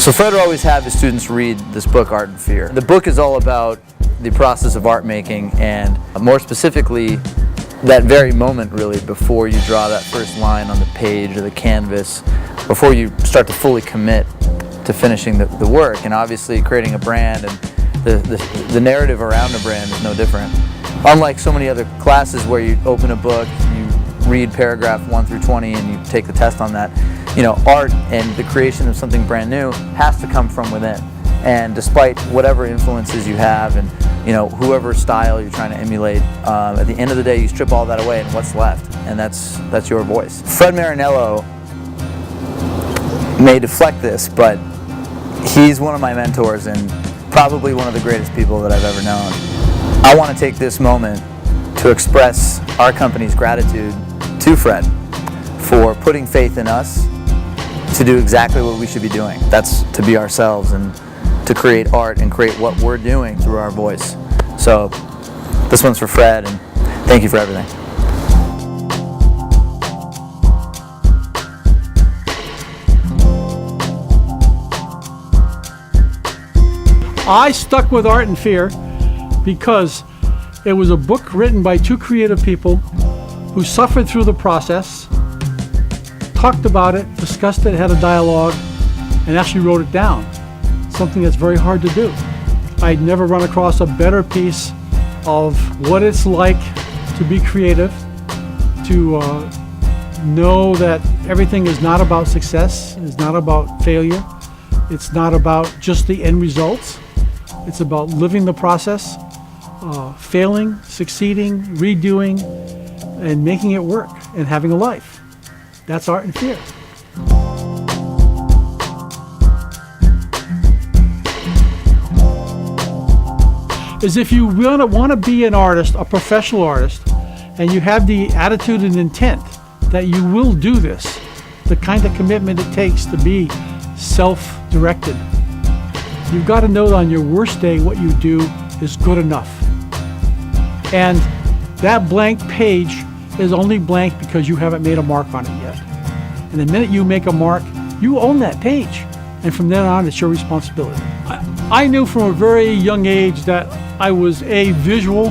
So Fred would always have his students read this book, Art and Fear. The book is all about the process of art making, and more specifically, that very moment really before you draw that first line on the page or the canvas, before you start to fully commit to finishing the work. And obviously creating a brand and the narrative around a brand is no different. Unlike so many other classes where you open a book, you read paragraph 1 through 20 and you take the test on that, you know, art and the creation of something brand new has to come from within. And despite whatever influences you have and, you know, whoever style you're trying to emulate, at the end of the day you strip all that away and what's left, and that's your voice. Fred Marinello may deflect this, but he's one of my mentors and probably one of the greatest people that I've ever known. I want to take this moment to express our company's gratitude to Fred for putting faith in us to do exactly what we should be doing. That's to be ourselves and to create art and create what we're doing through our voice. So this one's for Fred, and thank you for everything. I stuck with Art and Fear because it was a book written by two creative people who suffered through the process, talked about it, discussed it, had a dialogue, and actually wrote it down. Something that's very hard to do. I'd never run across a better piece of what it's like to be creative, to know that everything is not about success, it's not about failure, it's not about just the end results. It's about living the process, failing, succeeding, redoing, and making it work and having a life. That's Art and Fear. Is if you want to be an artist, a professional artist, and you have the attitude and intent that you will do this, the kind of commitment it takes to be self-directed, you've got to know that on your worst day what you do is good enough. And that blank page is only blank because you haven't made a mark on it yet. And the minute you make a mark, you own that page. And from then on, it's your responsibility. I knew from a very young age that I was visual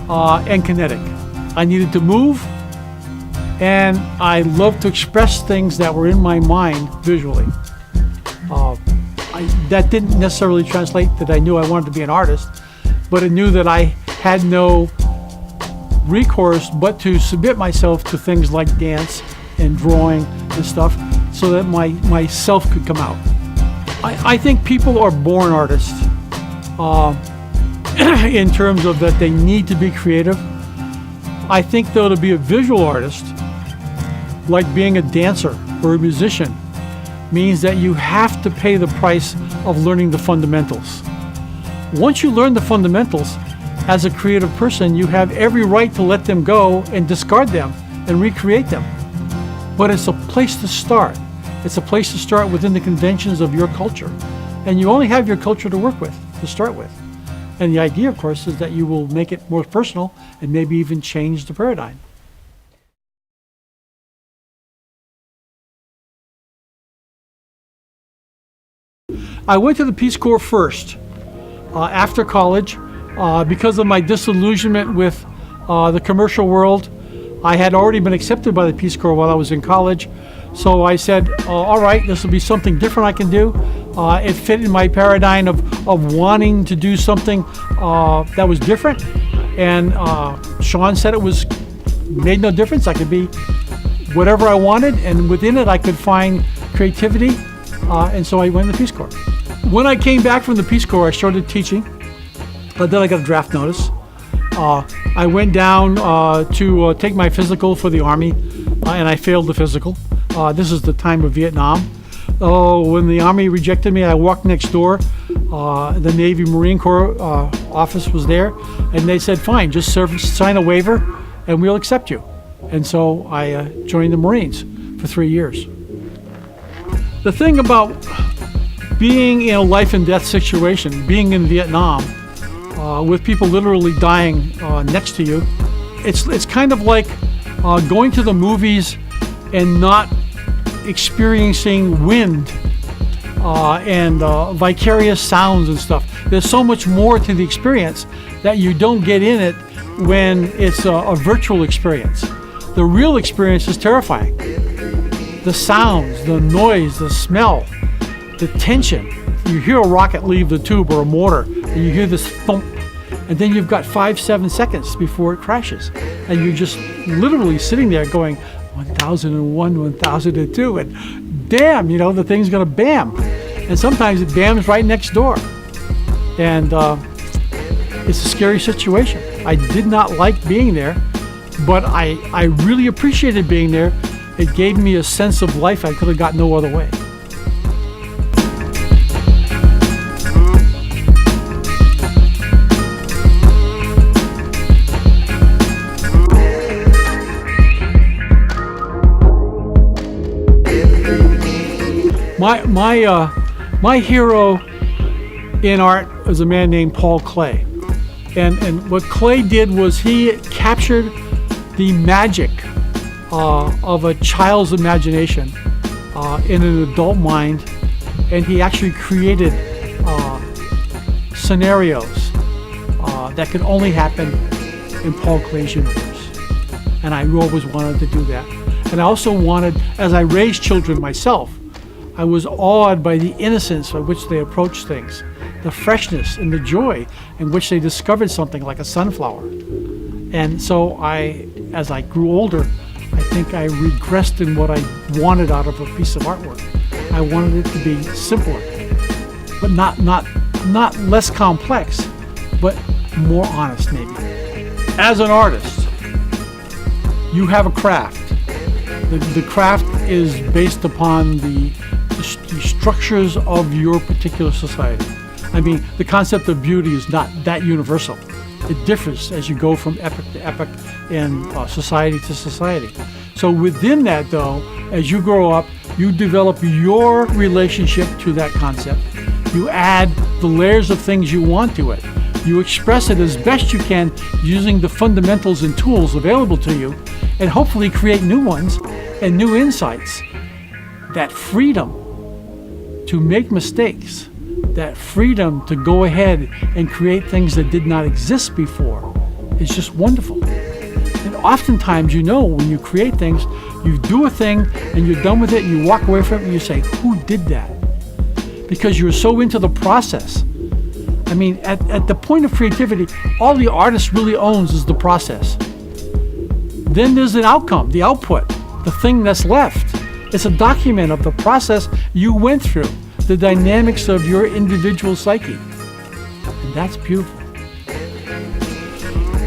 and kinetic. I needed to move, and I loved to express things that were in my mind visually. That didn't necessarily translate that I knew I wanted to be an artist, but I knew that I had no recourse but to submit myself to things like dance and drawing and stuff so that my self could come out. I think people are born artists in terms of that they need to be creative. I think though to be a visual artist, like being a dancer or a musician, means that you have to pay the price of learning the fundamentals. Once you learn the fundamentals, as a creative person, you have every right to let them go and discard them and recreate them. But it's a place to start. It's a place to start within the conventions of your culture. And you only have your culture to work with, to start with. And the idea, of course, is that you will make it more personal and maybe even change the paradigm. I went to the Peace Corps first, after college, because of my disillusionment with the commercial world. I had already been accepted by the Peace Corps while I was in college, so I said, all right, this will be something different I can do. It fit in my paradigm of wanting to do something that was different, and Sean said made no difference. I could be whatever I wanted, and within it I could find creativity, and so I went to the Peace Corps. When I came back from the Peace Corps, I started teaching, but then I got a draft notice. I went down to take my physical for the Army, and I failed the physical. This is the time of Vietnam. When the Army rejected me, I walked next door. The Navy Marine Corps office was there, and they said, fine, just sign a waiver, and we'll accept you. And so I joined the Marines for 3 years. The thing about being in a life and death situation, being in Vietnam, with people literally dying next to you, it's kind of like going to the movies and not experiencing wind and vicarious sounds and stuff. There's so much more to the experience that you don't get in it when it's a virtual experience. The real experience is terrifying. The sounds, the noise, the smell, the tension. You hear a rocket leave the tube or a mortar, and you hear this thump, and then you've got 5-7 seconds before it crashes. And you're just literally sitting there going, 1001, 1002, and damn, the thing's gonna bam. And sometimes it bams right next door. And it's a scary situation. I did not like being there, but I really appreciated being there. It gave me a sense of life I could have got no other way. My hero in art is a man named Paul Klee. And what Klee did was he captured the magic of a child's imagination in an adult mind, and he actually created scenarios that could only happen in Paul Klee's universe. And I always wanted to do that. And I also wanted, as I raised children myself, I was awed by the innocence by which they approached things, the freshness and the joy in which they discovered something like a sunflower. And so as I grew older, I think I regressed in what I wanted out of a piece of artwork. I wanted it to be simpler, but not less complex, but more honest maybe. As an artist, you have a craft. The craft is based upon the structures of your particular society. I mean, the concept of beauty is not that universal. It differs as you go from epoch to epoch and society to society. So within that, though, as you grow up, you develop your relationship to that concept. You add the layers of things you want to it. You express it as best you can using the fundamentals and tools available to you, and hopefully create new ones and new insights. That freedom to make mistakes, that freedom to go ahead and create things that did not exist before is just wonderful. And oftentimes, when you create things, you do a thing and you're done with it and you walk away from it and you say, who did that? Because you're so into the process. I mean, at the point of creativity, all the artist really owns is the process. Then there's an outcome, the output, the thing that's left. It's a document of the process you went through, the dynamics of your individual psyche. And that's beautiful.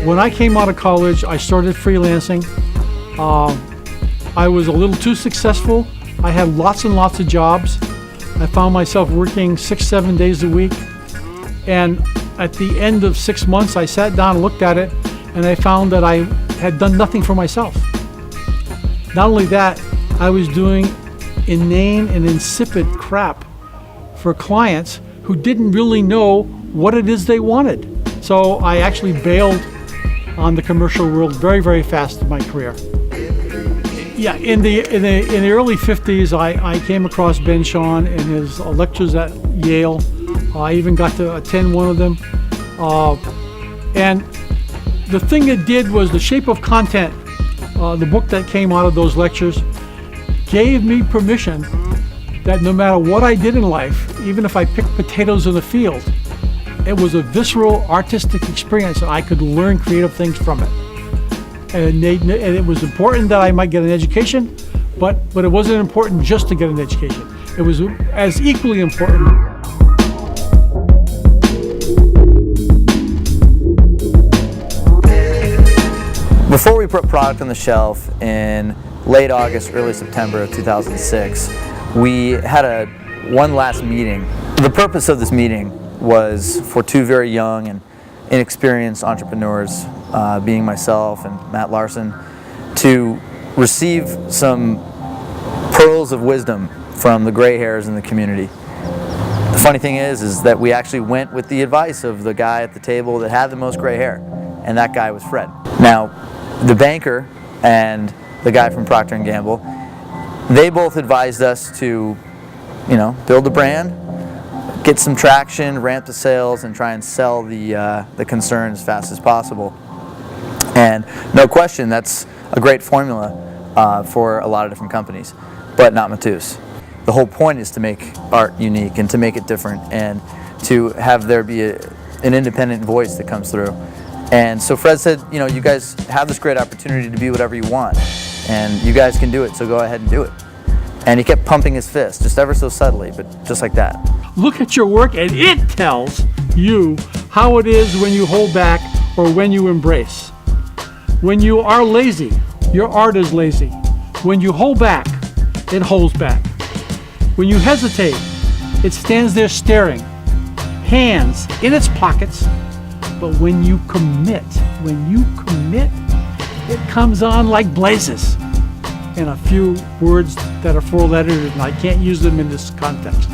When I came out of college, I started freelancing. I was a little too successful. I had lots and lots of jobs. I found myself working 6-7 days a week. And at the end of 6 months, I sat down and looked at it, and I found that I had done nothing for myself. Not only that, I was doing inane and insipid crap for clients who didn't really know what it is they wanted. So I actually bailed on the commercial world very, very fast in my career. Yeah, in the early 50s, I came across Ben Shahn and his lectures at Yale. I even got to attend one of them. And the thing it did was the Shape of Content, the book that came out of those lectures, gave me permission that no matter what I did in life, even if I picked potatoes in the field, it was a visceral artistic experience and I could learn creative things from it. And it was important that I might get an education, but it wasn't important just to get an education. It was as equally important. Before we put product on the shelf in late August, early September of 2006, we had one last meeting. The purpose of this meeting was for two very young and inexperienced entrepreneurs, being myself and Matt Larson, to receive some pearls of wisdom from the gray hairs in the community. The funny thing is that we actually went with the advice of the guy at the table that had the most gray hair, and that guy was Fred. Now, the banker and the guy from Procter & Gamble, they both advised us to build a brand, get some traction, ramp the sales, and try and sell the concern as fast as possible. And no question, that's a great formula for a lot of different companies, but not Matus. The whole point is to make art unique and to make it different and to have there be an independent voice that comes through. And so Fred said, you guys have this great opportunity to be whatever you want, and you guys can do it, so go ahead and do it. And he kept pumping his fist, just ever so subtly, but just like that. Look at your work and it tells you how it is when you hold back or when you embrace. When you are lazy, your art is lazy. When you hold back, it holds back. When you hesitate, it stands there staring, hands in its pockets. But when you commit, it comes on like blazes. In a few words that are 4-lettered, and I can't use them in this context.